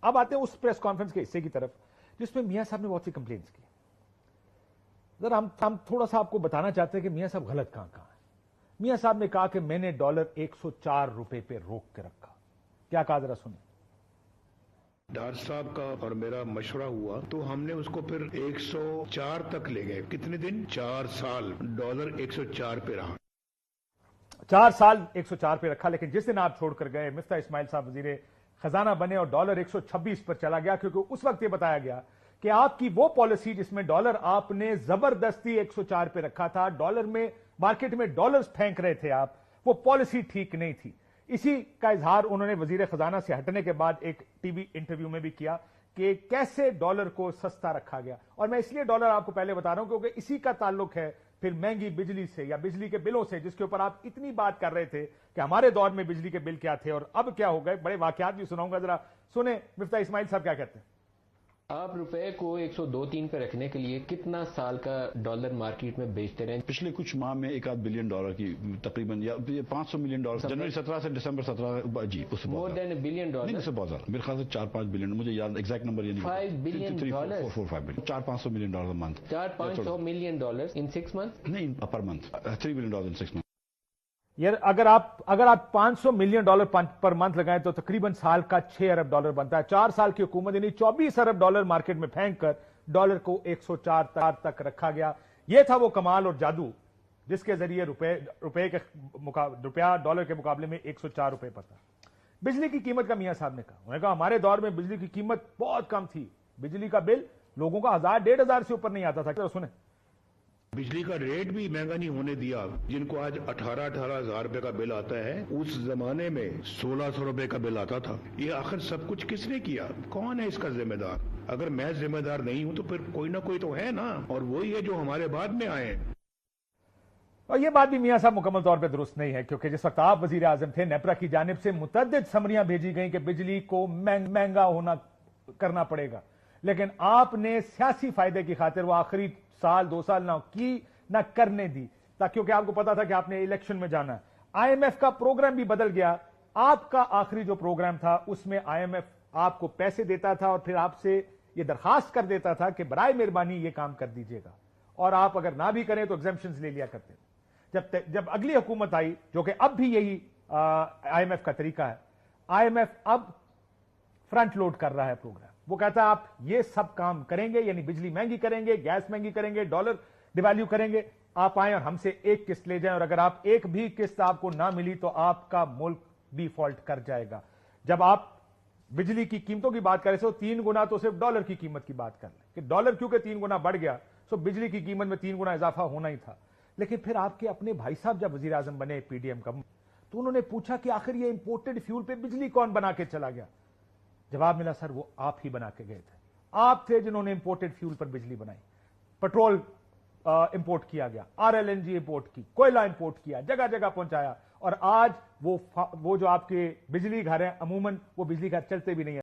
अब आते हैं उस प्रेस कॉन्फ्रेंस के हिस्से की तरफ जिसमें मियां साहब ने बहुत सी कंप्लेंट्स की। जरा हम थोड़ा सा आपको बताना चाहते हैं कि मियां साहब गलत कहां है। मियां साहब ने कहा कि मैंने डॉलर 104 रुपए पे रोक के रखा। क्या कहा, जरा सुनिए। डार साहब का और मेरा मशवरा हुआ तो हमने उसको फिर 104 तक ले गए। कितने दिन? 4 साल डॉलर 104 पे रहा। 4 साल 104 पे रखा, लेकिन जिस दिन आप छोड़कर गए मिफ्ता इस्माइल साहब वजीर खजाना बने और डॉलर 126 पर चला गया, क्योंकि उस वक्त ये बताया गया कि आपकी वो पॉलिसी जिसमें डॉलर आपने जबरदस्ती 104 पे रखा था, डॉलर में मार्केट में डॉलर्स फेंक रहे थे आप, वो पॉलिसी ठीक नहीं थी। इसी का इजहार उन्होंने वजीर खजाना से हटने के बाद एक टीवी इंटरव्यू में भी किया कि कैसे डॉलर को सस्ता रखा गया। और मैं इसलिए डॉलर आपको पहले बता रहा हूं क्योंकि इसी का ताल्लुक है फिर महंगी बिजली से या बिजली के बिलों से, जिसके ऊपर आप इतनी बात कर रहे थे कि हमारे दौर में बिजली के बिल क्या थे और अब क्या हो गए। बड़े वाकयात भी सुनाऊंगा, जरा सुने मिफ्ता इस्माइल साहब क्या कहते हैं। आप रुपए को 102-3 पे रखने के लिए कितना साल का डॉलर मार्केट में बेचते रहे? पिछले कुछ माह में $1 बिलियन की तकरीबन या $500 मिलियन जनवरी 17 से दिसंबर 17 जी उससे मोर देन $1 बिलियन नहीं, उससे बहुत ज्यादा, मेरे ख्याल से 4-5 बिलियन, मुझे याद एग्जैक्ट नंबर ये नहीं। $5 billion 4-5 billion, $400-500 million month. $400-500 million in 6 month नहीं, per month $3 billion in 6 month. यार अगर आप $500 मिलियन पर मंथ लगाएं तो तकरीबन साल का $6 अरब बनता है। 4 साल की हुकूमत यानी $24 अरब मार्केट में फेंक कर डॉलर को 104 तक रखा गया। यह था वो कमाल और जादू जिसके जरिए रुपया डॉलर के मुकाबले में 104 रुपए पर था। बिजली की कीमत का मियां साहब ने कहा, उन्होंने कहा हमारे दौर में बिजली की कीमत बहुत कम थी, बिजली का बिल लोगों का 1000-1500 से ऊपर नहीं आता था। सुने, बिजली का रेट भी महंगा नहीं होने दिया। जिनको आज 18-18 हजार रुपए का बिल आता है, उस जमाने में 1600 रुपए का बिल आता था। ये आखिर सब कुछ किसने किया? कौन है इसका जिम्मेदार? अगर मैं जिम्मेदार नहीं हूं तो फिर कोई ना कोई तो है ना, और वही है जो हमारे बाद में आए। और यह बात भी मियां साहब मुकम्मल तौर पर दुरुस्त नहीं है, क्योंकि जिस वक्त आप वजीर आजम थे, नेपरा की जानिब से मुतअद्दिद समरियां भेजी गई कि बिजली को महंगा होना करना पड़ेगा, लेकिन आपने सियासी फायदे की खातिर वो आखिरी साल 2 साल ना करने दी, क्योंकि आपको पता था कि आपने इलेक्शन में जाना है। आईएमएफ का प्रोग्राम भी बदल गया। आपका आखिरी जो प्रोग्राम था उसमें आईएमएफ आपको पैसे देता था और फिर आपसे ये दरखास्त कर देता था कि बराए मेहरबानी ये काम कर दीजिएगा, और आप अगर ना भी करें तो एग्जेम्पशंस ले लिया करते थे। जब अगली हुकूमत आई, जो कि अब भी यही आईएमएफ का तरीका है, आईएमएफ अब फ्रंट लोड कर रहा है प्रोग्राम। वो कहता है आप ये सब काम करेंगे, यानी बिजली महंगी करेंगे, गैस महंगी करेंगे, डॉलर डिवैल्यू करेंगे, आप आए और हमसे एक किस्त ले जाएं, और अगर आप एक भी किस्त आपको ना मिली तो आपका मुल्क डिफॉल्ट कर जाएगा। जब आप बिजली की कीमतों की बात करें तो 3 गुना तो सिर्फ डॉलर की कीमत की बात कर लें कि डॉलर क्योंकि 3 गुना बढ़ गया तो बिजली की कीमत में 3 गुना इजाफा होना ही था। लेकिन फिर आपके अपने भाई साहब जब वजीर आजम बने पीडीएम का, तो उन्होंने पूछा कि आखिर ये इंपोर्टेड फ्यूल पे बिजली कौन बना के चला गया? जवाब मिला, सर वो आप ही बना के गए थे। आप थे जिन्होंने इंपोर्टेड फ्यूल पर बिजली बनाई। पेट्रोल इंपोर्ट किया गया, आरएलएनजी इंपोर्ट की, कोयला इंपोर्ट किया, जगह जगह पहुंचाया, और आज वो जो आपके बिजली घर हैं अमूमन वो बिजली घर चलते भी नहीं है।